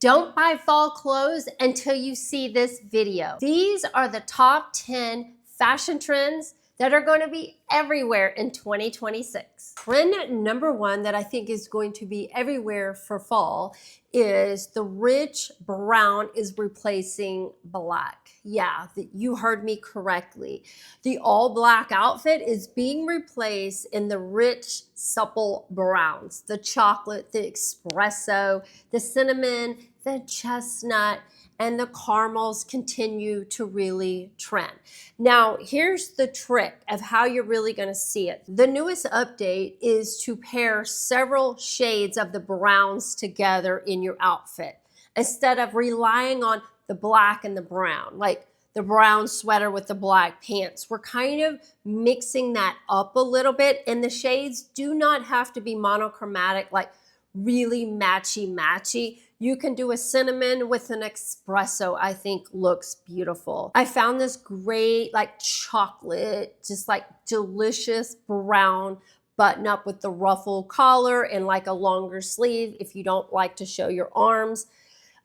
Don't buy fall clothes until you see this video. These are the top 10 fashion trends that are going to be everywhere in 2026. Trend number one that I think is going to be everywhere for fall is the rich brown is replacing black. Yeah, you heard me correctly. The all black outfit is being replaced in the rich, supple browns, the chocolate, the espresso, the cinnamon, the chestnut, and the caramels continue to really trend. Now, here's the trick of how you're really going to see it. The newest update is to pair several shades of the browns together in your outfit instead of relying on the black and the brown, like the brown sweater with the black pants. We're kind of mixing that up a little bit, and the shades do not have to be monochromatic, like really matchy. You can do a cinnamon with an espresso, I think looks beautiful. I found this great like chocolate, just like delicious brown button up with the ruffle collar and like a longer sleeve if you don't like to show your arms.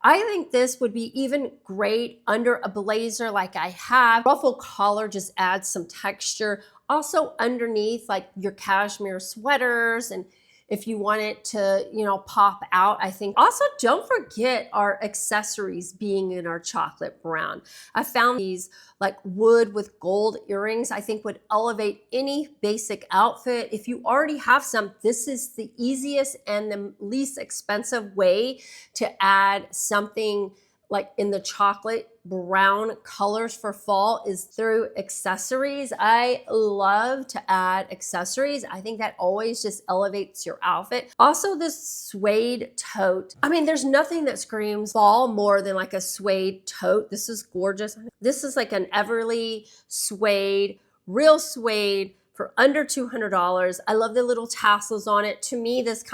I think this would be even great under a blazer like I have. Ruffle collar just adds some texture. Also underneath like your cashmere sweaters, and if you want it to, pop out, I think. Also, don't forget our accessories being in our chocolate brown. I found these like wood with gold earrings, I think would elevate any basic outfit. If you already have some, this is the easiest and the least expensive way to add something like in the chocolate brown colors for fall is through accessories. I love to add accessories. I think that always just elevates your outfit. Also, this suede tote. I mean, there's nothing that screams fall more than like a suede tote. This is gorgeous. This is like an Everly suede, real suede, for under $200. I love the little tassels on it. To me, this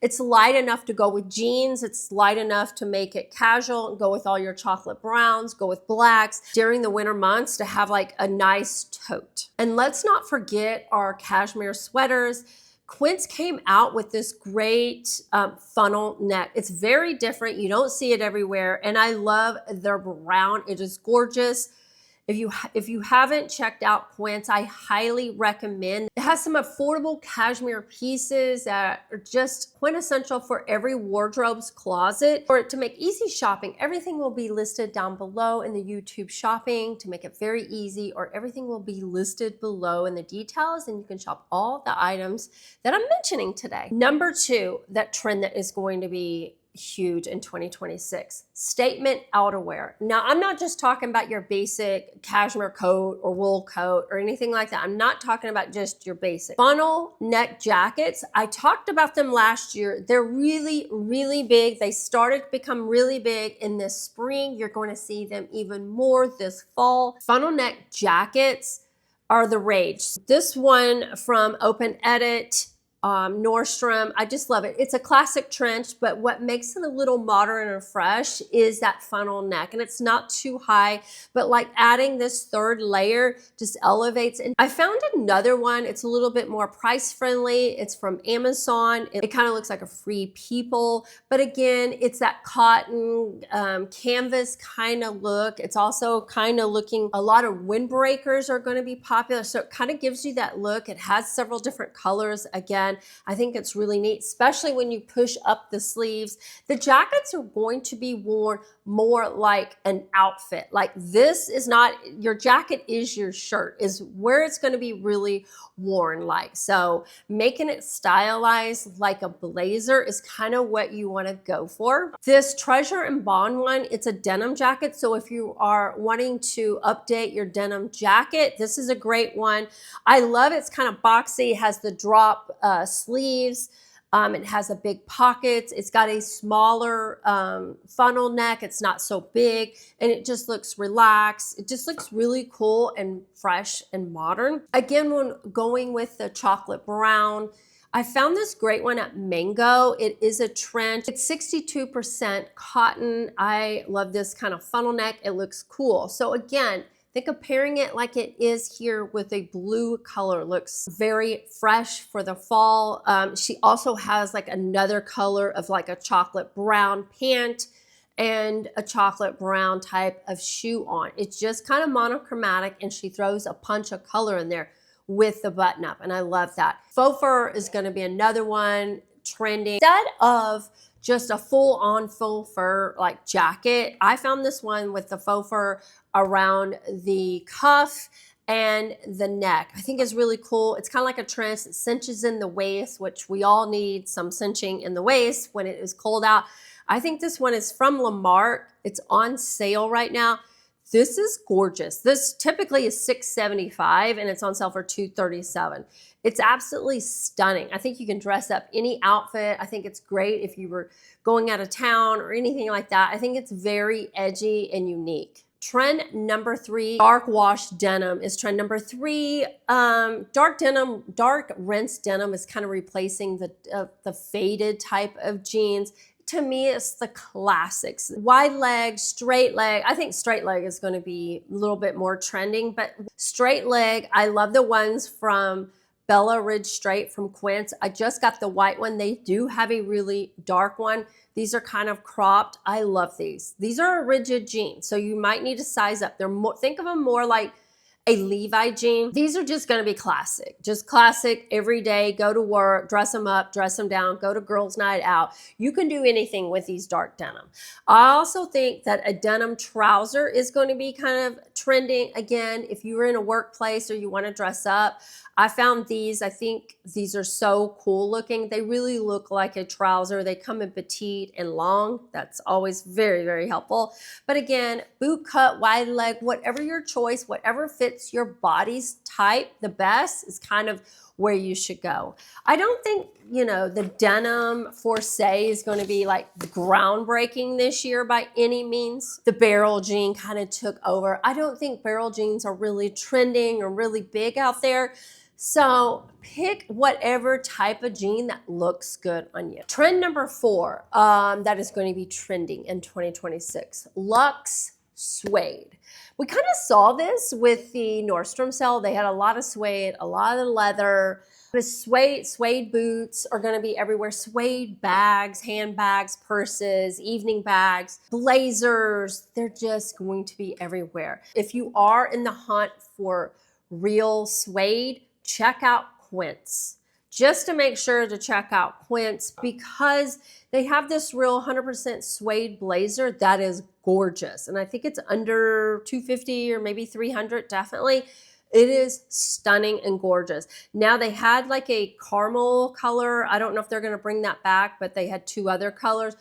it's light enough to go with jeans. It's light enough to make it casual and go with all your chocolate browns, go with blacks during the winter months to have like a nice tote. And let's not forget our cashmere sweaters. Quince came out with this great funnel neck. It's very different. You don't see it everywhere. And I love their brown. It is gorgeous. If you haven't checked out Quince, I highly recommend. It has some affordable cashmere pieces that are just quintessential for every wardrobe's closet. For it to make easy shopping, everything will be listed down below in the YouTube shopping to make it very easy, or everything will be listed below in the details, and you can shop all the items that I'm mentioning today. Number two, that trend that is going to be huge in 2026, statement outerwear. Now, I'm not just talking about your basic cashmere coat or wool coat or anything like that. I'm not talking about just your basic funnel neck jackets. I talked about them last year. They're really, really big. They started to become really big in this spring. You're going to see them even more this fall. Funnel neck jackets are the rage. This one from Open Edit, Nordstrom, I just love it. It's a classic trench, but what makes it a little modern and fresh is that funnel neck, and it's not too high, but like adding this third layer just elevates. And I found another one. It's a little bit more price friendly. It's from Amazon. It kind of looks like a Free People, but again, it's that cotton canvas kind of look. It's also kind of looking, a lot of windbreakers are going to be popular. So it kind of gives you that look. It has several different colors. Again, I think it's really neat, especially when you push up the sleeves. The jackets are going to be worn more like an outfit. Like this is not, your jacket is your shirt, is where it's going to be really worn like. So making it stylized like a blazer is kind of what you want to go for. This Treasure and Bond one, it's a denim jacket. So if you are wanting to update your denim jacket, this is a great one. I love it. It's kind of boxy. It has the drop sleeves. It has a big pockets. It's got a smaller funnel neck. It's not so big, and it just looks relaxed. It just looks really cool and fresh and modern. Again, when going with the chocolate brown, I found this great one at Mango. It is a trench. It's 62% cotton. I love this kind of funnel neck. It looks cool. So again, think of pairing it like it is here with a blue color. Looks very fresh for the fall. She also has like another color of like a chocolate brown pant. and a chocolate brown type of shoe on. It's just kind of monochromatic, and she throws a punch of color in there with the button up, and I love that. Faux fur is going to be another one trending. Instead of just a full-on faux fur like jacket, I found this one with the faux fur around the cuff and the neck. I think it's really cool. It's kind of like a trench. It cinches in the waist, which we all need some cinching in the waist when it is cold out. I think this one is from Lamarck. It's on sale right now. This is gorgeous. This typically is $675 and it's on sale for $237. It's absolutely stunning. I think you can dress up any outfit. I think it's great if you were going out of town or anything like that. I think it's very edgy and unique. Trend number 3, dark wash denim is trend number 3. Dark denim, dark rinse denim is kind of replacing the faded type of jeans. To me, it's the classics. Wide leg, straight leg. I think straight leg is going to be a little bit more trending, but straight leg, I love the ones from Bella Ridge Straight from Quince. I just got the white one. They do have a really dark one. These are kind of cropped. I love these. These are a rigid jean, so you might need to size up. They're more, think of them more like a Levi jean. These are just going to be classic, just classic every day. Go to work, dress them up, dress them down, go to girls' night out. You can do anything with these dark denim. I also think that a denim trouser is going to be kind of trending again. If you're in a workplace or you want to dress up, I found these. I think these are so cool looking. They really look like a trouser. They come in petite and long. That's always very, very helpful. But again, boot cut, wide leg, whatever your choice, whatever fits your body's type the best is kind of where you should go. I don't think, you know, the denim for say is going to be like groundbreaking this year by any means. The barrel jean kind of took over. I don't think barrel jeans are really trending or really big out there. So pick whatever type of jean that looks good on you. Trend number 4 that is going to be trending in 2026, Luxe suede. We kind of saw this with the Nordstrom sale. They had a lot of suede, a lot of leather. The suede boots are going to be everywhere. Suede bags, handbags, purses, evening bags, blazers. They're just going to be everywhere. If you are in the hunt for real suede, check out Quince. Just to make sure to check out Quince because they have this real 100% suede blazer that is gorgeous. And I think it's under $250 or maybe $300, definitely. It is stunning and gorgeous. Now they had like a caramel color. I don't know if they're going to bring that back, but they had 2 other colors.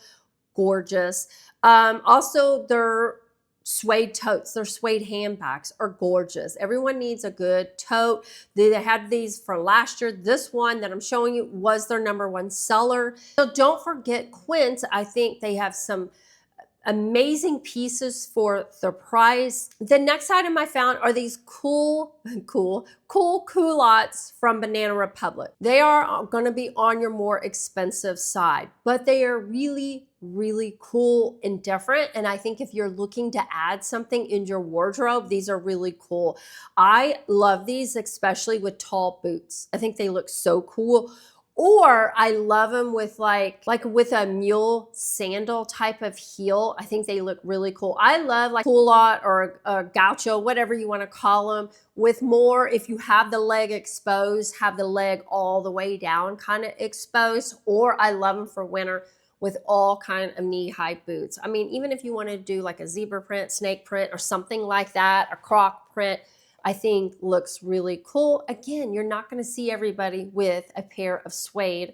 Gorgeous. Also, their suede totes, their suede handbags are gorgeous. Everyone needs a good tote. They had these for last year. This one that I'm showing you was their #1 seller. So don't forget Quince. I think they have some amazing pieces for the price. The next item I found are these cool culottes from Banana Republic. They are going to be on your more expensive side, but they are really, really cool and different. And I think if you're looking to add something in your wardrobe, these are really cool. I love these, especially with tall boots. I think they look so cool. Or I love them with like with a mule sandal type of heel. I think they look really cool. I love like culotte or a gaucho, whatever you want to call them, with more, if you have the leg exposed, have the leg all the way down kind of exposed. Or I love them for winter with all kind of knee-high boots. I mean, even if you want to do like a zebra print, snake print, or something like that, a croc print, I think looks really cool. Again, you're not going to see everybody with a pair of suede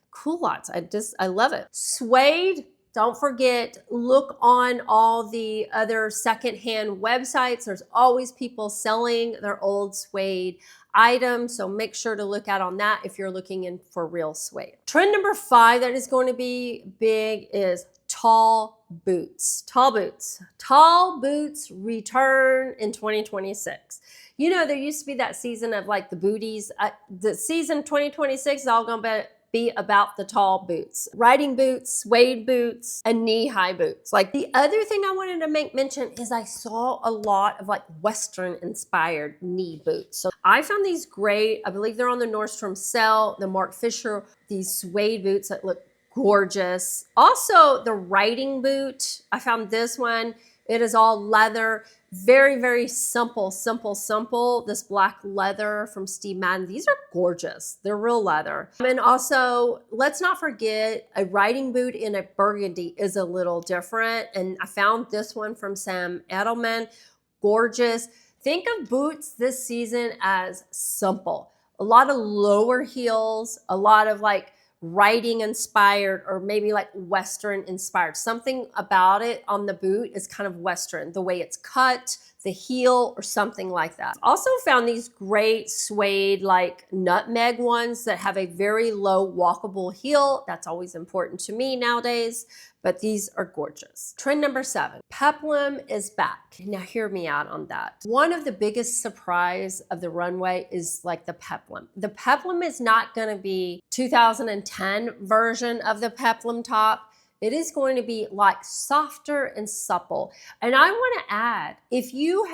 culottes. I love it. Suede, don't forget, look on all the other secondhand websites. There's always people selling their old suede items, so make sure to look out on that if you're looking in for real suede. Trend number 5 that is going to be big is tall boots. Tall boots. Tall boots return in 2026. You know, there used to be that season of like the booties. The season 2026 is all going to be about the tall boots. Riding boots, suede boots, and knee-high boots. Like the other thing I wanted to make mention is I saw a lot of like Western-inspired knee boots. So I found these great. I believe they're on the Nordstrom sale, the Mark Fisher, these suede boots that look gorgeous. Also, the riding boot, I found this one. It is all leather. Very, very simple, simple, simple. This black leather from Steve Madden. These are gorgeous. They're real leather. And also, let's not forget, a riding boot in a burgundy is a little different. And I found this one from Sam Edelman. Gorgeous. Think of boots this season as simple. A lot of lower heels, a lot of like riding inspired or maybe like Western inspired. Something about it on the boot is kind of Western, the way it's cut, the heel or something like that. Also found these great suede like nutmeg ones that have a very low walkable heel. That's always important to me nowadays, but these are gorgeous. Trend number 7, Peplum is back. Now hear me out on that. One of the biggest surprise of the runway is like the Peplum. The Peplum is not gonna be 2010 version of the Peplum top. It is going to be like softer and supple. And I want to add, if you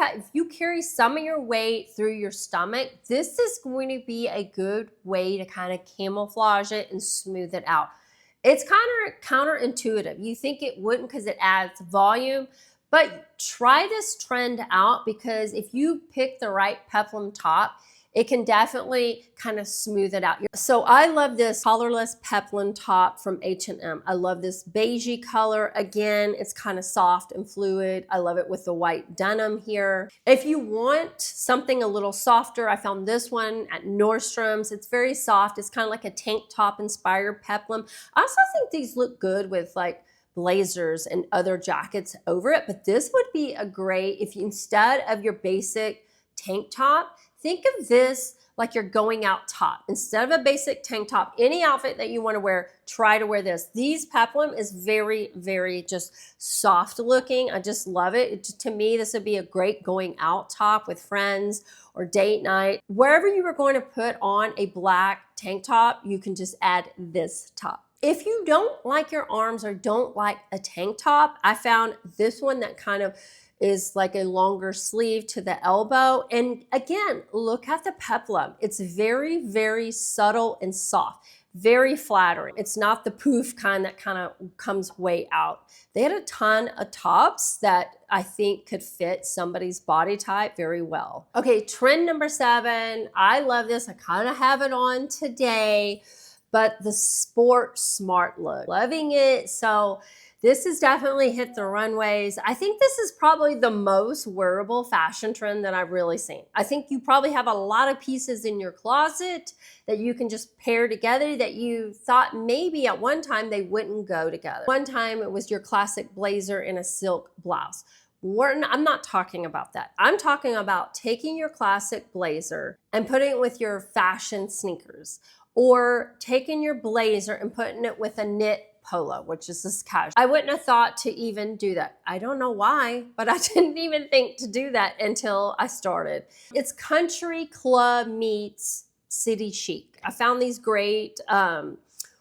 carry some of your weight through your stomach, this is going to be a good way to kind of camouflage it and smooth it out. It's kind of counterintuitive. You think it wouldn't because it adds volume, but try this trend out because if you pick the right Peplum top, it can definitely kind of smooth it out. So I love this collarless Peplum top from H&M. I love this beigey color. Again, it's kind of soft and fluid. I love it with the white denim here. If you want something a little softer, I found this one at Nordstrom's. It's very soft. It's kind of like a tank top inspired Peplum. I also think these look good with like blazers and other jackets over it, but this would be a great, if you, instead of your basic tank top, think of this like you're going out top. Instead of a basic tank top, any outfit that you want to wear, try to wear this. These Peplum is very, very just soft looking. I just love it. To me, this would be a great going out top with friends or date night. Wherever you were going to put on a black tank top, you can just add this top. If you don't like your arms or don't like a tank top, I found this one that kind of is like a longer sleeve to the elbow. And again, look at the Peplum. It's very, very subtle and soft, very flattering. It's not the poof kind that kind of comes way out. They had a ton of tops that I think could fit somebody's body type very well. Okay, trend number 7. I love this. I kind of have it on today, but the sport smart look. Loving it. So this has definitely hit the runways. I think this is probably the most wearable fashion trend that I've really seen. I think you probably have a lot of pieces in your closet that you can just pair together that you thought maybe at one time they wouldn't go together. One time it was your classic blazer and a silk blouse. I'm not talking about that. I'm talking about taking your classic blazer and putting it with your fashion sneakers, or taking your blazer and putting it with a knit polo, which is this casual. I wouldn't have thought to even do that. I don't know why, but I didn't even think to do that until I started. It's country club meets city chic. I found these great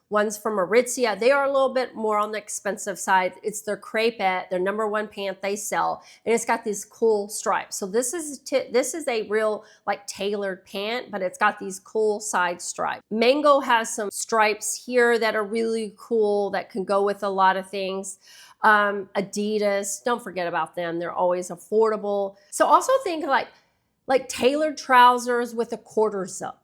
ones from Aritzia. They are a little bit more on the expensive side. It's their crepette, their #1 pant they sell, and it's got these cool stripes. So this is a real like tailored pant, but it's got these cool side stripes. Mango has some stripes here that are really cool that can go with a lot of things. Adidas, don't forget about them. They're always affordable. So also think like tailored trousers with a quarter zip.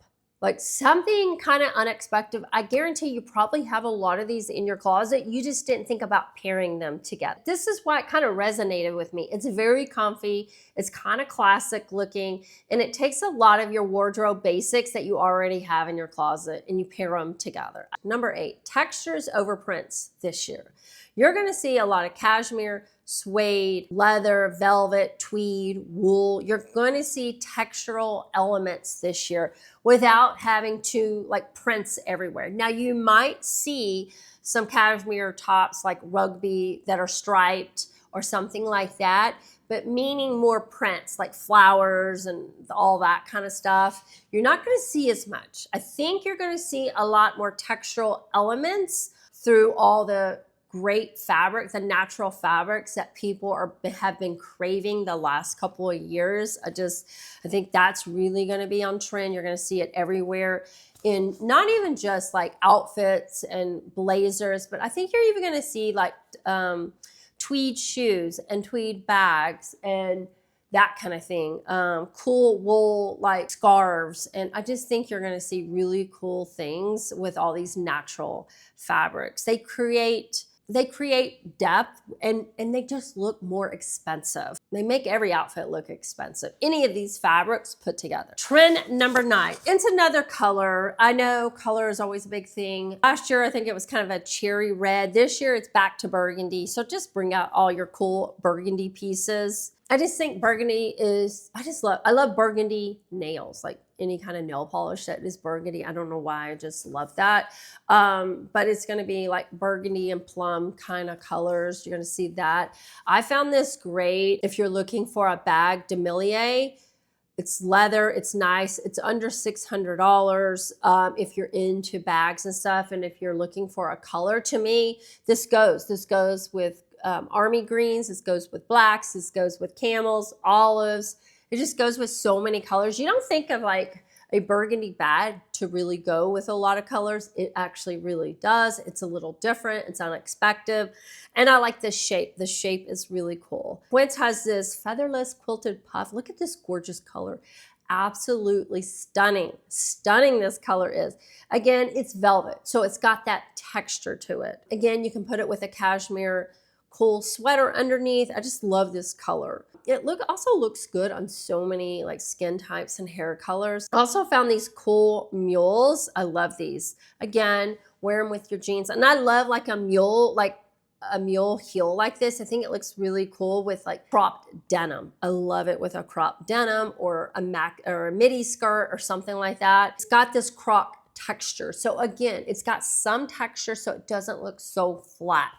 Like something kind of unexpected. I guarantee you probably have a lot of these in your closet. You just didn't think about pairing them together. This is why it kind of resonated with me. It's very comfy. It's kind of classic looking, and it takes a lot of your wardrobe basics that you already have in your closet and you pair them together. Number 8, textures over prints this year. You're going to see a lot of cashmere, suede, leather, velvet, tweed, wool. You're going to see textural elements this year without having to like prints everywhere. Now you might see some cashmere tops like rugby that are striped or something like that, but meaning more prints like flowers and all that kind of stuff. You're not going to see as much. I think you're going to see a lot more textural elements through all the great fabric, the natural fabrics that people have been craving the last couple of years. I think that's really going to be on trend. You're going to see it everywhere in not even just like outfits and blazers, but I think you're even going to see like tweed shoes and tweed bags and that kind of thing. Cool wool like scarves. And I just think you're going to see really cool things with all these natural fabrics. They create depth and they just look more expensive. They make every outfit look expensive. Any of these fabrics put together. Trend number 9. It's another color. I know color is always a big thing. Last year, I think it was kind of a cherry red. This year, it's back to burgundy. So just bring out all your cool burgundy pieces. I just think burgundy is, I love burgundy nails, like any kind of nail polish that is burgundy. I don't know why, I just love that. But it's gonna be like burgundy and plum kind of colors. You're gonna see that. I found this great if you're looking for a bag demier. It's leather, it's nice, it's under $600 if you're into bags and stuff. And if you're looking for a color, to me, this goes with army greens, this goes with blacks, this goes with camels, olives. It just goes with so many colors. You don't think of like a burgundy bag to really go with a lot of colors. It actually really does. It's a little different. It's unexpected. And I like this shape. The shape is really cool. Quince has this featherless quilted puff. Look at this gorgeous color. Absolutely stunning. Stunning this color is. Again, it's velvet, so it's got that texture to it. Again, you can put it with a cashmere cool sweater underneath. I just love this color. It also looks good on so many like skin types and hair colors. I also found these cool mules. I love these. Again, wear them with your jeans. And I love like a mule heel like this. I think it looks really cool with like cropped denim. I love it with a cropped denim or a midi skirt or something like that. It's got this crop texture. So again, it's got some texture so it doesn't look so flat.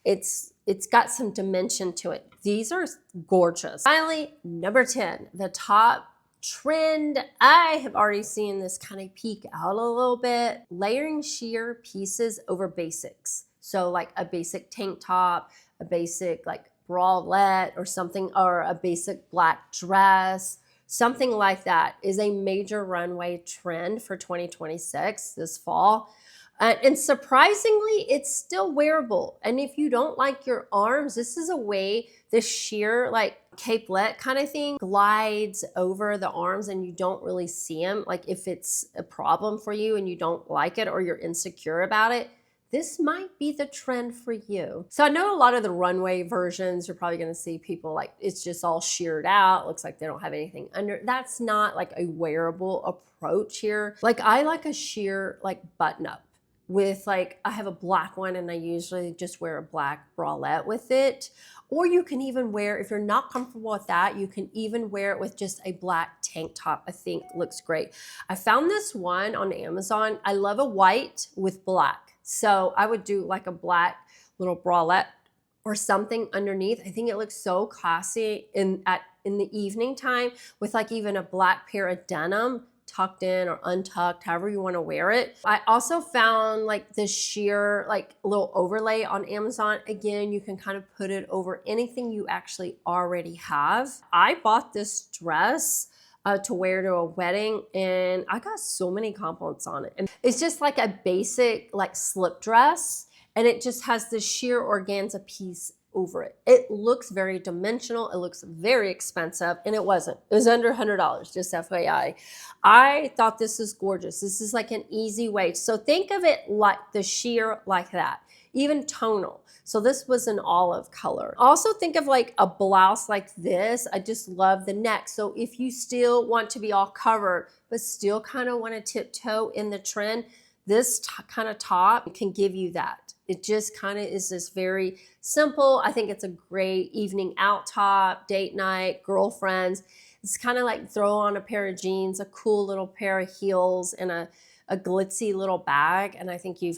It's got some dimension to it. These are gorgeous. Finally, number 10, the top trend. I have already seen this kind of peek out a little bit. Layering sheer pieces over basics. So like a basic tank top, a basic like bralette or something, or a basic black dress. Something like that is a major runway trend for 2026 this fall. And surprisingly, it's still wearable. And if you don't like your arms, this is a way this sheer like capelet kind of thing glides over the arms and you don't really see them. Like if it's a problem for you and you don't like it or you're insecure about it, this might be the trend for you. So I know a lot of the runway versions, you're probably gonna see people like, it's just all sheared out. Looks like they don't have anything under. That's not like a wearable approach here. Like I like a sheer like button up with like, I have a black one and I usually just wear a black bralette with it. Or you can even wear, if you're not comfortable with that, you can even wear it with just a black tank top. I think looks great. I found this one on Amazon. I love a white with black. So I would do like a black little bralette or something underneath. I think it looks so classy in the evening time with like even a black pair of denim tucked in or untucked, however you want to wear it. I also found like this sheer like little overlay on Amazon. Again, you can kind of put it over anything you actually already have. I bought this dress to wear to a wedding and I got so many compliments on it. And it's just like a basic like slip dress and it just has this sheer organza piece over it. It looks very dimensional. It looks very expensive and it wasn't. It was under $100, just FYI. I thought this is gorgeous. This is like an easy way. So think of it like the sheer like that, even tonal. So this was an olive color. Also think of like a blouse like this. I just love the neck. So if you still want to be all covered, but still kind of want to tiptoe in the trend, this kind of top can give you that. It just kind of is this very simple. I think it's a great evening out top, date night, girlfriends. It's kind of like throw on a pair of jeans, a cool little pair of heels, and a glitzy little bag. And I think you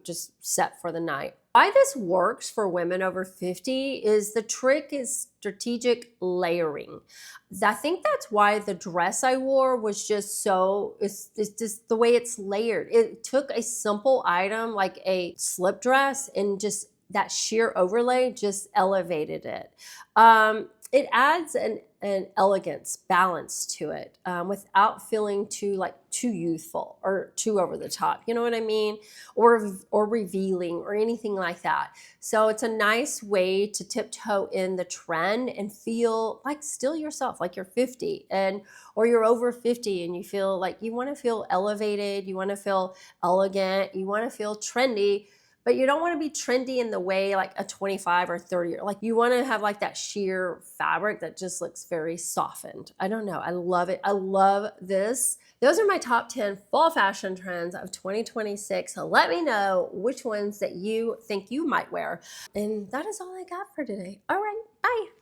just set for the night. Why this works for women over 50 is the trick is strategic layering. I think that's why the dress I wore was just so, it's just the way it's layered. It took a simple item like a slip dress and just that sheer overlay just elevated it. It adds an elegance, balance to it without feeling too youthful or too over the top. You know what I mean? Or revealing or anything like that. So it's a nice way to tiptoe in the trend and feel like still yourself, like you're 50 or you're over 50 and you feel like you want to feel elevated, you want to feel elegant, you want to feel trendy, but you don't want to be trendy in the way like a 25 or 30, like you want to have like that sheer fabric that just looks very softened. I don't know. I love it. I love this. Those are my top 10 fall fashion trends of 2026. So let me know which ones that you think you might wear. And that is all I got for today. All right. Bye.